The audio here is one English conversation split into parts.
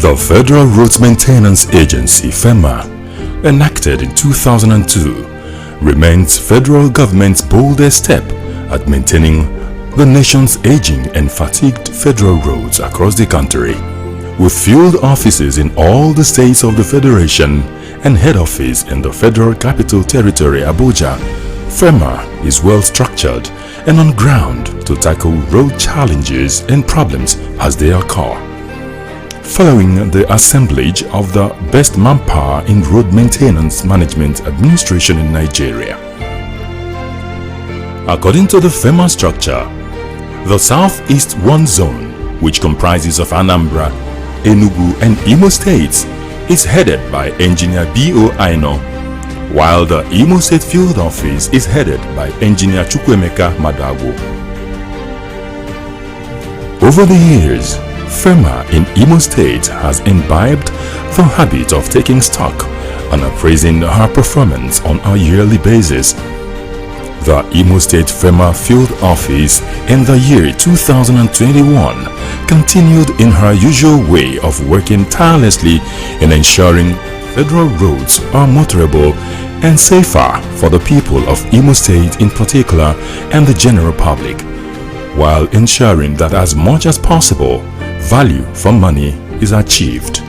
The Federal Roads Maintenance Agency, FERMA, enacted in 2002, remains federal government's boldest step at maintaining the nation's aging and fatigued federal roads across the country. With field offices in all the states of the Federation and head office in the Federal Capital Territory, Abuja, FERMA is well structured and on ground to tackle road challenges and problems as they occur. Following the assemblage of the best manpower in road maintenance management administration in Nigeria. According to the FERMA structure, the Southeast 1 zone, which comprises of Anambra, Enugu and Imo states, is headed by Engineer B.O. Aino, while the Imo State Field Office is headed by Engineer Chukwemeka Madago. Over the years, FERMA in Imo State has imbibed the habit of taking stock and appraising her performance on a yearly basis. The Imo State FERMA Field Office in the year 2021 continued in her usual way of working tirelessly in ensuring federal roads are motorable and safer for the people of Imo State in particular and the general public, while ensuring that as much as possible, value for money is achieved.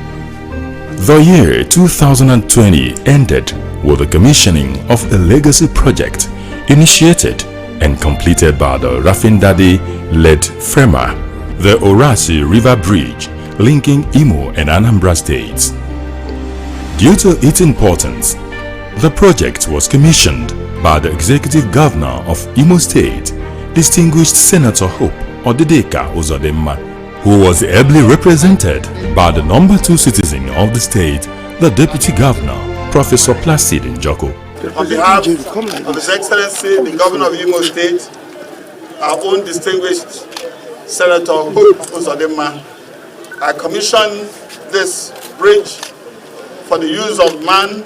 The year 2020 ended with the commissioning of a legacy project initiated and completed by the Rafindade-led FERMA, the Orasi River Bridge linking Imo and Anambra states. Due to its importance, the project was commissioned by the Executive Governor of Imo State, Distinguished Senator Hope Odideka Uzodimma, who was ably represented by the number 2 citizen of the state, the Deputy Governor, Professor Placid Njoko. On behalf of His Excellency, the Governor of Imo State, our own distinguished Senator Hope Uzodimma, I commission this bridge for the use of man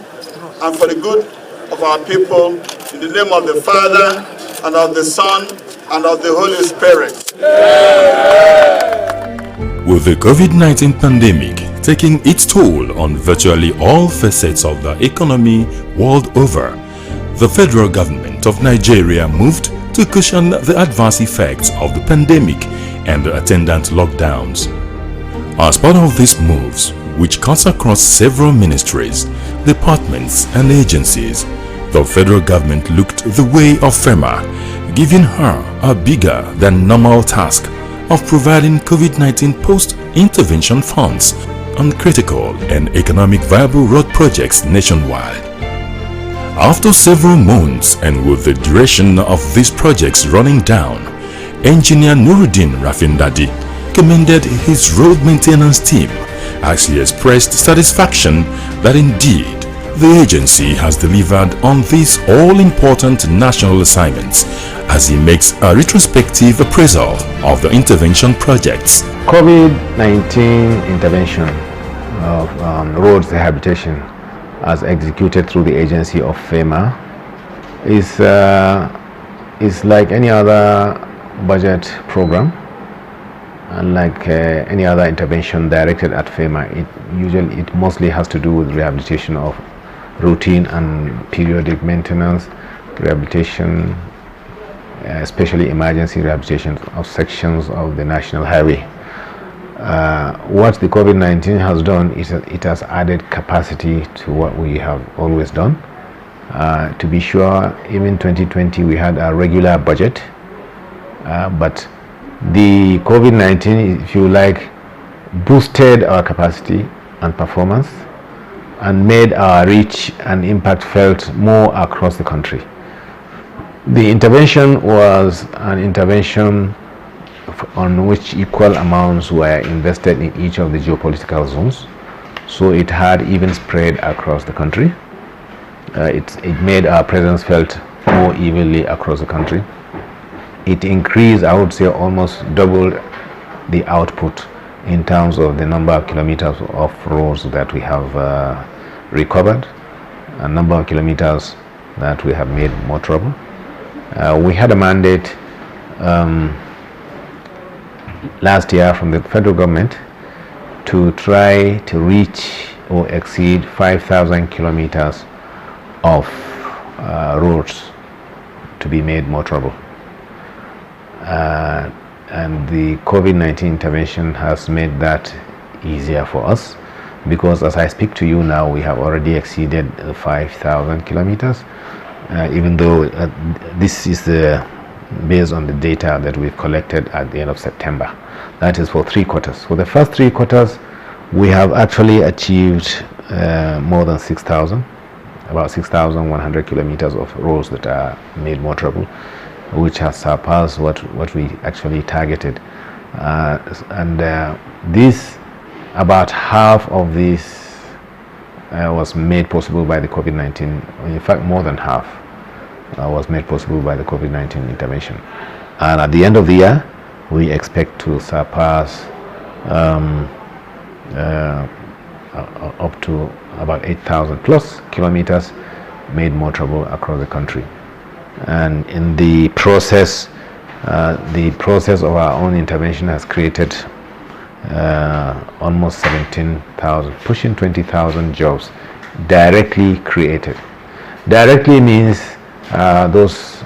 and for the good of our people, in the name of the Father, and of the Son, and of the Holy Spirit. With the COVID-19 pandemic taking its toll on virtually all facets of the economy world over, the federal government of Nigeria moved to cushion the adverse effects of the pandemic and the attendant lockdowns. As part of these moves, which cuts across several ministries, departments and agencies, the federal government looked the way of FERMA, giving her a bigger than normal task of providing COVID-19 post-intervention funds on critical and economic viable road projects nationwide. After several months and with the duration of these projects running down, Engineer Nuruddin Rafindade commended his road maintenance team as he expressed satisfaction that indeed the agency has delivered on these all-important national assignments as he makes a retrospective appraisal of the intervention projects. COVID-19 intervention of roads rehabilitation as executed through the agency of FEMA is like any other budget program, and like any other intervention directed at FEMA. It mostly has to do with rehabilitation of routine and periodic maintenance, rehabilitation, especially emergency rehabilitation of sections of the national highway. What the COVID-19 has done is it has added capacity to what we have always done. To be sure, even 2020 we had a regular budget, but the COVID-19, if you like, boosted our capacity and performance and made our reach and impact felt more across the country. The intervention was an intervention on which equal amounts were invested in each of the geopolitical zones, so it had even spread across the country. It made our presence felt more evenly across the country. It increased, I would say, almost doubled the output in terms of the number of kilometers of roads that we have recovered, a number of kilometers that we have made motorable. We had a mandate last year from the federal government to try to reach or exceed 5,000 kilometers of roads to be made motorable. And the COVID-19 intervention has made that easier for us, because as I speak to you now, we have already exceeded 5,000 kilometers, even though this is based on the data that we've collected at the end of September. That is for 3 quarters. For the first 3 quarters, we have actually achieved more than 6,000, about 6,100 kilometers of roads that are made motorable, which has surpassed what we actually targeted. This, about half of this was made possible by the COVID-19. In fact, more than half was made possible by the COVID-19 intervention. And at the end of the year, we expect to surpass up to about 8,000 plus kilometers made motorable across the country. And in the process of our own intervention has created almost 17,000, pushing 20,000 jobs directly created. Directly means those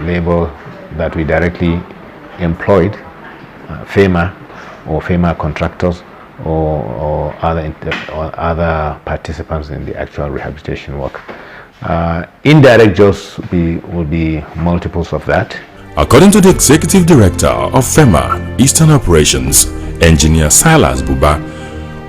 labor that we directly employed, FERMA or FERMA contractors or other participants in the actual rehabilitation work. Indirect jobs will be multiples of that. According to the Executive Director of FERMA Eastern Operations, Engineer Silas Buba,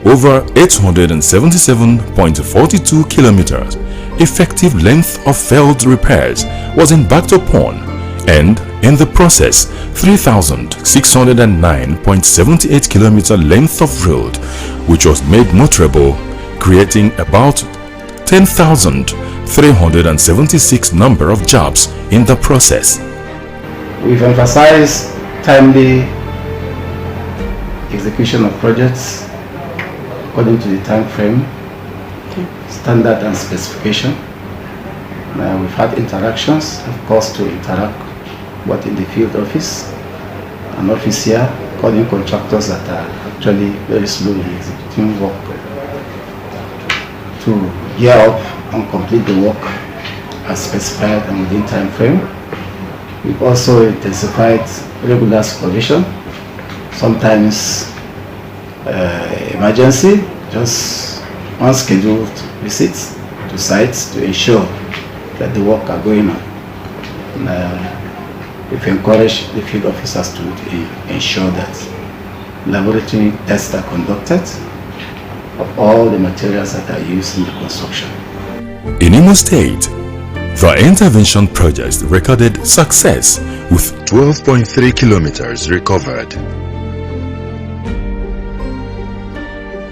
over 877.42 kilometers effective length of failed repairs was embarked upon, and in the process 3,609.78 kilometer length of road which was made motorable, creating about 10,376 number of jobs in the process. We've emphasized timely execution of projects according to the time frame, standard and specification. We've had interactions, of course, to interact both in the field office and office here, calling contractors that are actually very slow in executing work to gear up and complete the work as specified and within time frame. We've also intensified regular supervision, sometimes emergency, just unscheduled visits to sites to ensure that the work are going on. We've encouraged the field officers to ensure that laboratory tests are conducted of all the materials that are used in the construction. In Imo State, the intervention projects recorded success with 12.3 kilometers recovered,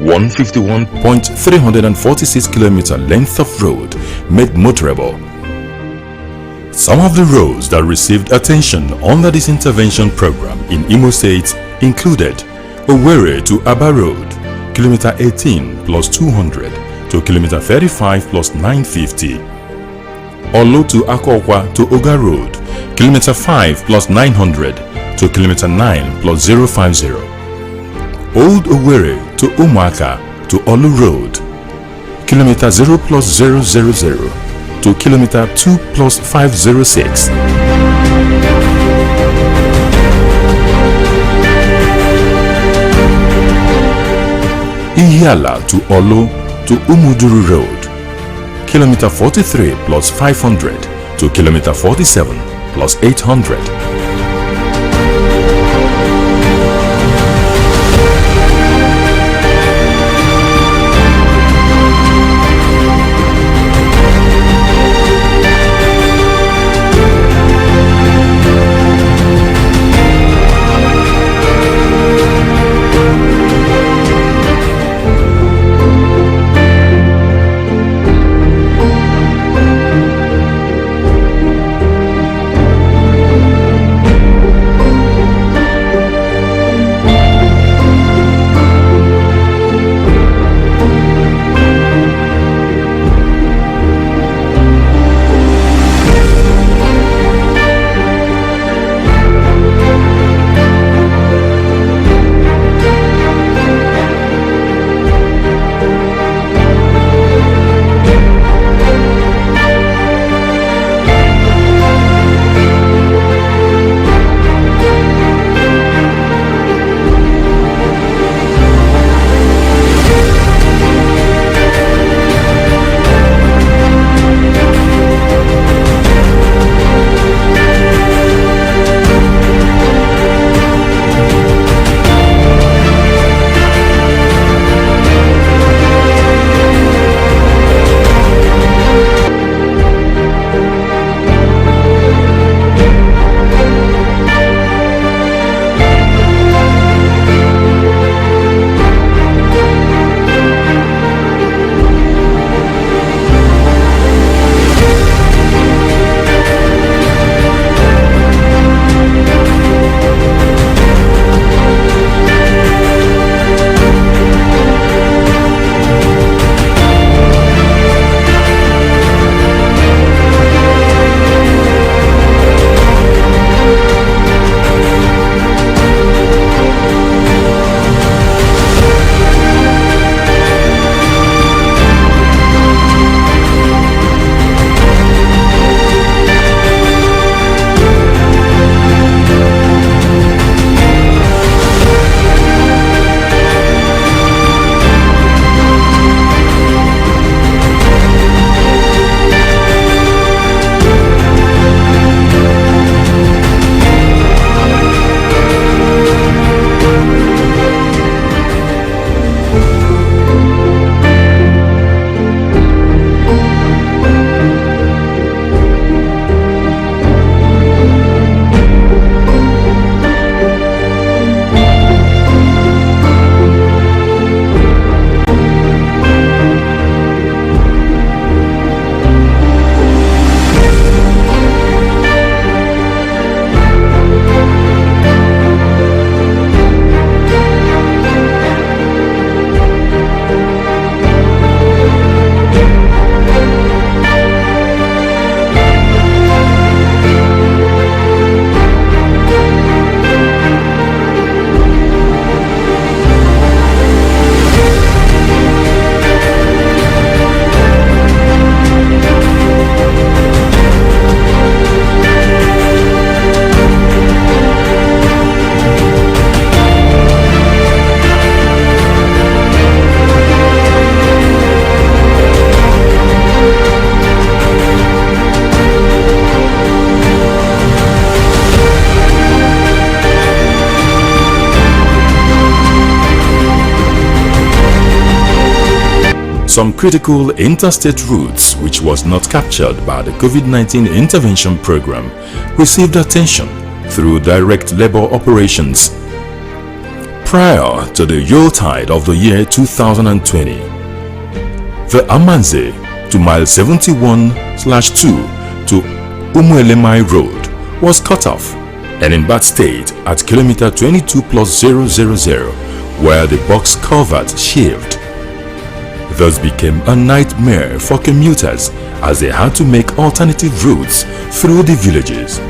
151.346 kilometer length of road made motorable. Some of the roads that received attention under this intervention program in Imo State included Owerri to Aba Road, kilometer 18 plus 200 to kilometer 35 plus 950. Olo to Akokwa to Oga Road, kilometer 5 plus 900 to kilometer 9 plus 050. Old Owerri to Umuaka to Olu Road, kilometer 0 plus 000 to kilometer 2 plus 506. Iyala to Olo to Umuduru Road, kilometer 43 plus 500 to kilometer 47 plus 800. some critical interstate routes which was not captured by the COVID-19 intervention program received attention through direct labor operations. Prior to the Yuletide of the year 2020, the Amanze to mile 71/2 to Umuelemai Road was cut off and in bad state at kilometer 22+000, where the box culvert shaved. Thus became a nightmare for commuters as they had to make alternative routes through the villages,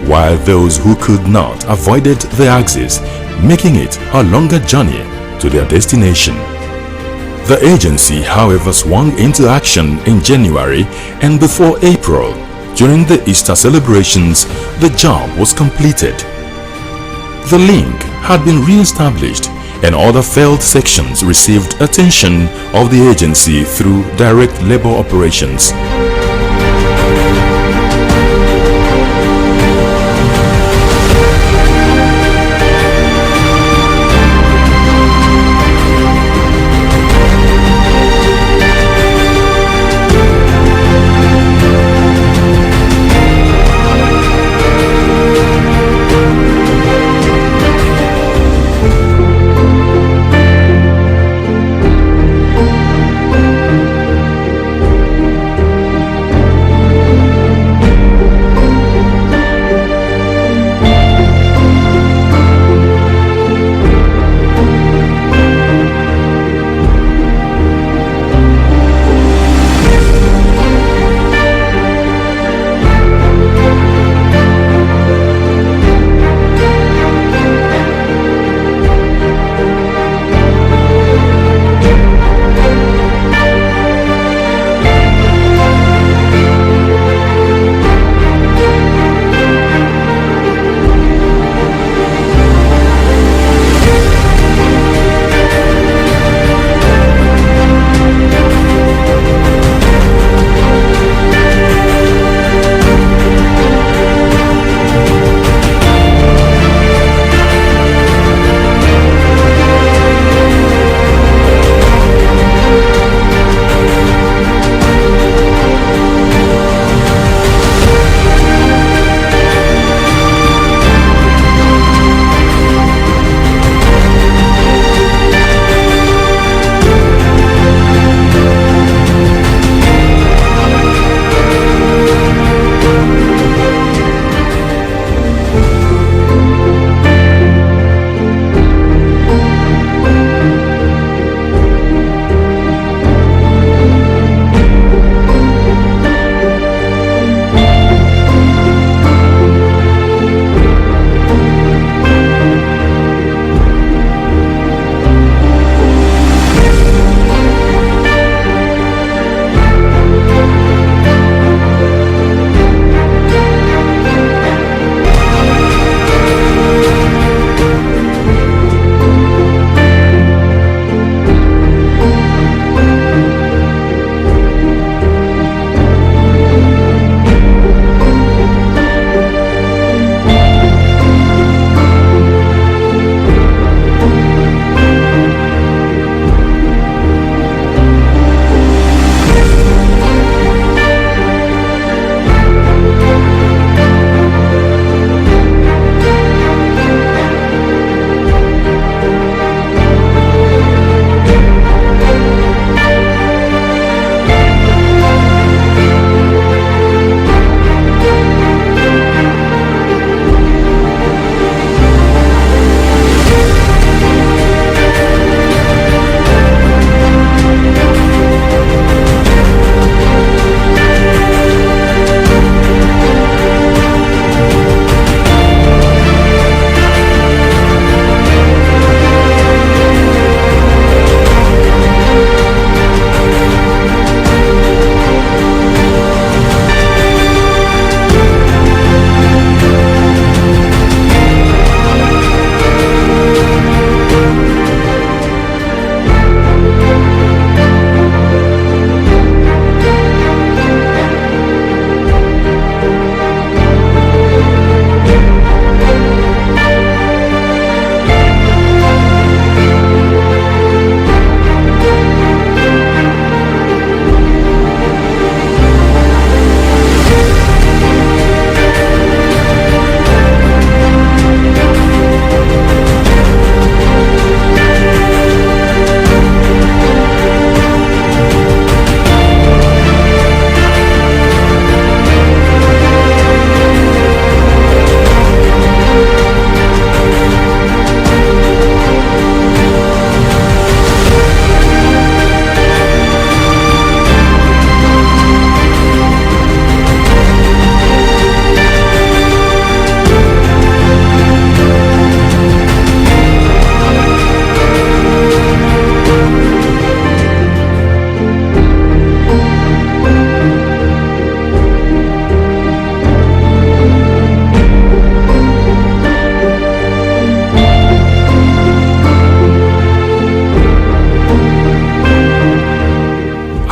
while those who could not avoided the axis, making it a longer journey to their destination. The agency, however, swung into action in January, and before April, during the Easter celebrations, the job was completed. The link had been re-established and other failed sections received attention of the agency through direct labor operations.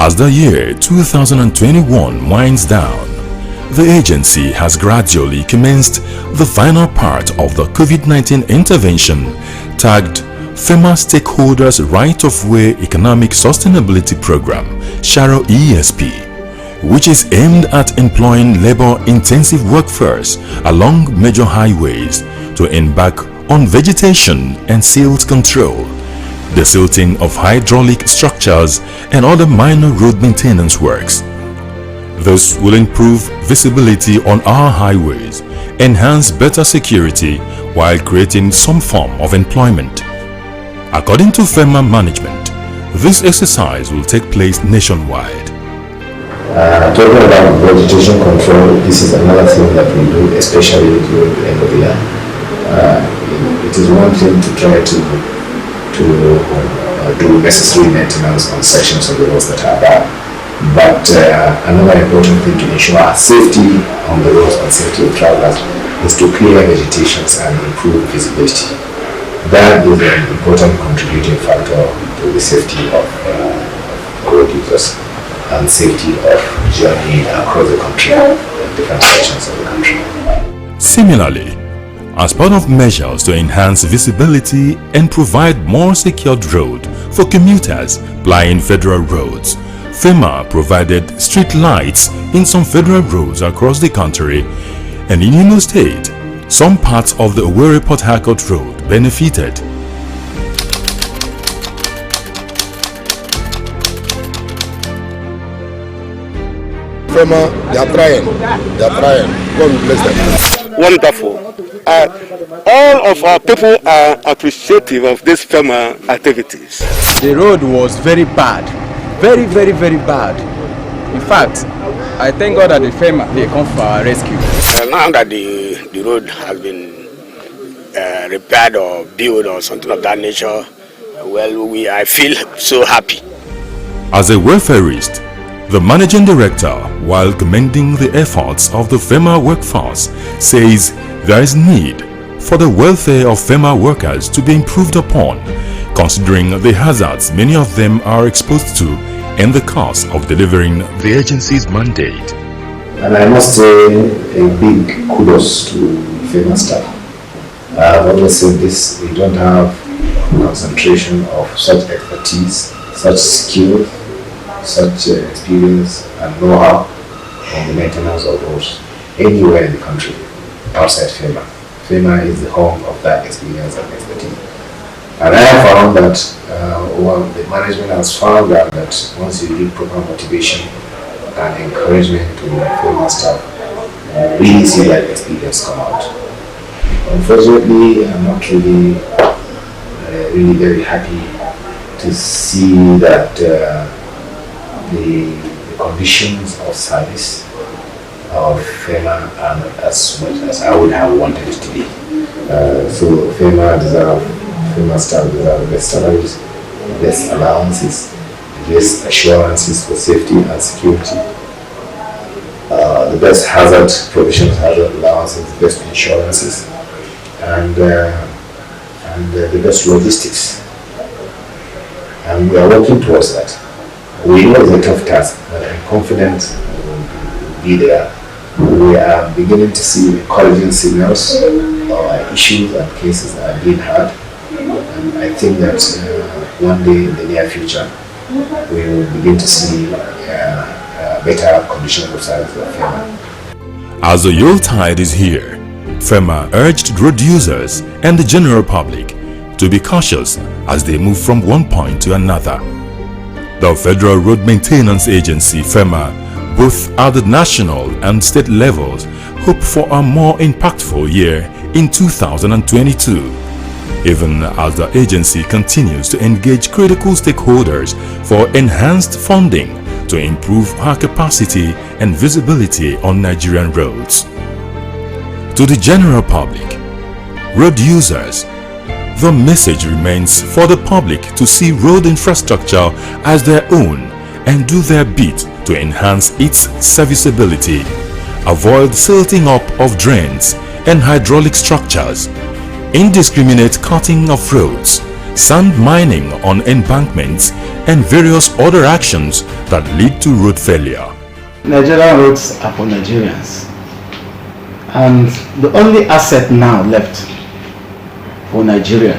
As the year 2021 winds down, the agency has gradually commenced the final part of the COVID-19 intervention tagged FERMA Stakeholders Right-of-Way Economic Sustainability Program, SHARO ESP, which is aimed at employing labor-intensive workforce along major highways to embark on vegetation and silt control, the silting of hydraulic structures and other minor road maintenance works. This will improve visibility on our highways, enhance better security while creating some form of employment. According to FERMA management, this exercise will take place nationwide. Talking about vegetation control, this is another thing that we do, especially during the end of the year. It is one thing to try to do necessary maintenance on sections of the roads that are bad, but another important thing to ensure safety on the roads and safety of travelers is to clear vegetations and improve visibility. That is an important contributing factor to the safety of road users and safety of journey across the country in different sections of the country. Similarly, as part of measures to enhance visibility and provide more secured road for commuters plying federal roads, FERMA provided street lights in some federal roads across the country, and in Imo State, some parts of the Owerri-Port Harcourt Road benefited. FERMA, they are trying. God will bless them. Wonderful. All of our people are appreciative of this FERMA activities. The road was very bad. Very bad. In fact, I thank God that the FERMA, they come for our rescue. Now that the road has been repaired or built or something of that nature, well, I feel so happy. As a welfareist, the managing director, while commending the efforts of the FERMA workforce, says there is need for the welfare of FERMA workers to be improved upon, considering the hazards many of them are exposed to in the course of delivering the agency's mandate. And I must say a big kudos to FERMA staff. I've always said this, we don't have concentration of such expertise, such skill, such experience and know-how on the maintenance of roads anywhere in the country outside FERMA. FERMA is the home of that experience and expertise. And I have found that the management has found out that once you give proper motivation and encouragement to FERMA staff, really see that experience come out. Unfortunately, I'm not really very happy to see that the conditions of service of FERMA are not as much as I would have wanted it to be. So FERMA staff deserve the best salaries, the best allowances, the best assurances for safety and security, the best hazard provisions, hazard allowances, the best insurances, and the best logistics. And we are working towards that. We know it's a tough task, but I'm confident we'll be there. We are beginning to see encouraging signals of issues and cases that are being heard. And I think that one day in the near future, we will begin to see better conditions of service of FERMA. As the Yuletide is here, FERMA urged road users and the general public to be cautious as they move from one point to another. The Federal Road Maintenance Agency, FERMA, both at the national and state levels, hope for a more impactful year in 2022, even as the agency continues to engage critical stakeholders for enhanced funding to improve our capacity and visibility on Nigerian roads. To the general public, road users, the message remains for the public to see road infrastructure as their own and do their bit to enhance its serviceability, avoid silting up of drains and hydraulic structures, indiscriminate cutting of roads, sand mining on embankments, and various other actions that lead to road failure. Nigerian roads are for Nigerians, and the only asset now left for Nigeria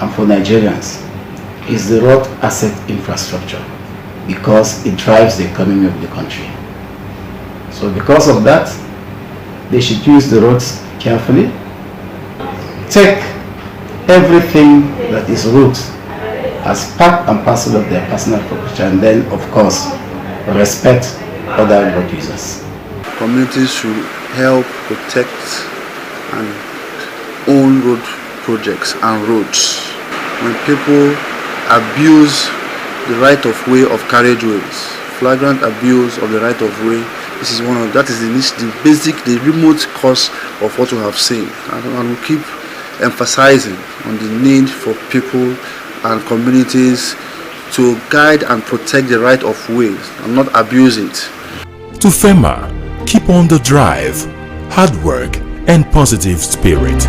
and for Nigerians is the road asset infrastructure, because it drives the economy of the country. So because of that, they should use the roads carefully, take everything that is road as part and parcel of their personal property, and then of course respect other road users. Communities should help protect and own road projects and roads. When people abuse the right of way of carriageways, flagrant abuse of the right of way, this is the remote cause of what we have seen, and we keep emphasizing on the need for people and communities to guide and protect the right of ways and not abuse it. To FERMA, keep on the drive, hard work, and positive spirit.